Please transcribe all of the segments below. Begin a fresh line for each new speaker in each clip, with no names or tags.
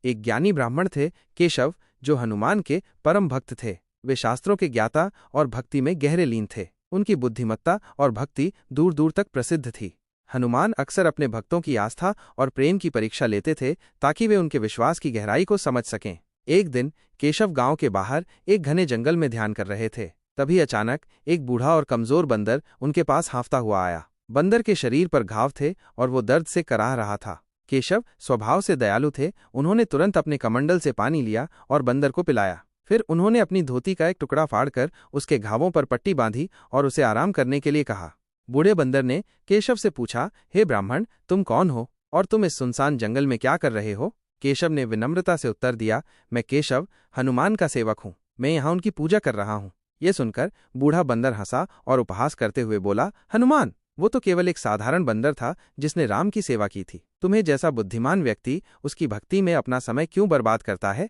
एक ज्ञानी ब्राह्मण थे, केशव, जो हनुमान के परम भक्त थे। वे शास्त्रों के ज्ञाता और भक्ति में गहरे लीन थे। उनकी बुद्धिमत्ता और भक्ति दूर दूर तक प्रसिद्ध थी। हनुमान अक्सर अपने भक्तों की आस्था और प्रेम की परीक्षा लेते थे ताकि वे उनके विश्वास की गहराई को समझ सकें। एक दिन केशव गांव के बाहर एक घने जंगल में ध्यान कर रहे थे। तभी अचानक एक बूढ़ा और कमजोर बंदर उनके पास हाँफता हुआ आया। बंदर के शरीर पर घाव थे और वो दर्द से कराह रहा था। केशव स्वभाव से दयालु थे। उन्होंने तुरंत अपने कमंडल से पानी लिया और बंदर को पिलाया। फिर उन्होंने अपनी धोती का एक टुकड़ा फाड़कर उसके घावों पर पट्टी बांधी और उसे आराम करने के लिए कहा। बूढ़े बंदर ने केशव से पूछा, हे ब्राह्मण, तुम कौन हो और तुम इस सुनसान जंगल में क्या कर रहे हो? केशव ने विनम्रता से उत्तर दिया, मैं केशव, हनुमान का सेवक हूँ। मैं यहाँ उनकी पूजा कर रहा हूँ। ये सुनकर बूढ़ा बंदर हंसा और उपहास करते हुए बोला, हनुमान, वो तो केवल एक साधारण बंदर था जिसने राम की सेवा की थी। तुम्हें जैसा बुद्धिमान व्यक्ति उसकी भक्ति में अपना समय क्यों बर्बाद करता है?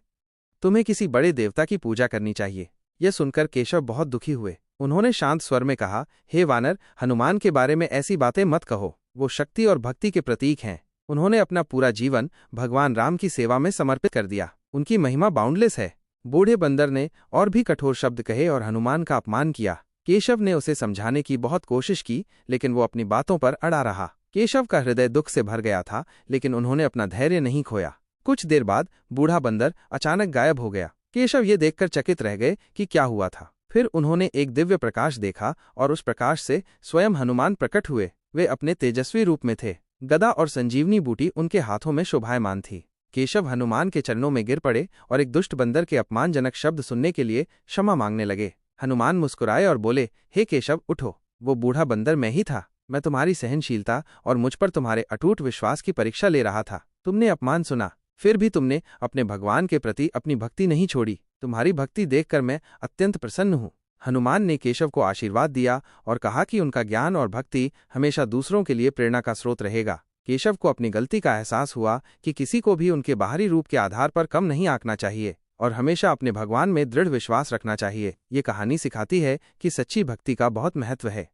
तुम्हें किसी बड़े देवता की पूजा करनी चाहिए। यह सुनकर केशव बहुत दुखी हुए। उन्होंने शांत स्वर में कहा, हे वानर, हनुमान के बारे में ऐसी बातें मत कहो। वो शक्ति और भक्ति के प्रतीक हैं। उन्होंने अपना पूरा जीवन भगवान राम की सेवा में समर्पित कर दिया। उनकी महिमा बाउंडलेस है। बूढ़े बंदर ने और भी कठोर शब्द कहे और हनुमान का अपमान किया। केशव ने उसे समझाने की बहुत कोशिश की, लेकिन वो अपनी बातों पर अड़ा रहा। केशव का हृदय दुख से भर गया था, लेकिन उन्होंने अपना धैर्य नहीं खोया। कुछ देर बाद बूढ़ा बंदर अचानक गायब हो गया। केशव ये देखकर चकित रह गए कि क्या हुआ था। फिर उन्होंने एक दिव्य प्रकाश देखा और उस प्रकाश से स्वयं हनुमान प्रकट हुए। वे अपने तेजस्वी रूप में थे। गदा और संजीवनी बूटी उनके हाथों में शोभायमान थी। केशव हनुमान के चरणों में गिर पड़े और एक दुष्ट बंदर के अपमानजनक शब्द सुनने के लिए क्षमा मांगने लगे। हनुमान मुस्कुराए और बोले, हे केशव, उठो। वो बूढ़ा बंदर मैं ही था। मैं तुम्हारी सहनशीलता और मुझ पर तुम्हारे अटूट विश्वास की परीक्षा ले रहा था। तुमने अपमान सुना, फिर भी तुमने अपने भगवान के प्रति अपनी भक्ति नहीं छोड़ी। तुम्हारी भक्ति देखकर मैं अत्यंत प्रसन्न हूँ। हनुमान ने केशव को आशीर्वाद दिया और कहा कि उनका ज्ञान और भक्ति हमेशा दूसरों के लिए प्रेरणा का स्रोत रहेगा। केशव को अपनी गलती का एहसास हुआ कि किसी को भी उनके बाहरी रूप के आधार पर कम नहीं आंकना चाहिए और हमेशा अपने भगवान में दृढ़ विश्वास रखना चाहिए। ये कहानी सिखाती है कि सच्ची भक्ति का बहुत महत्व है।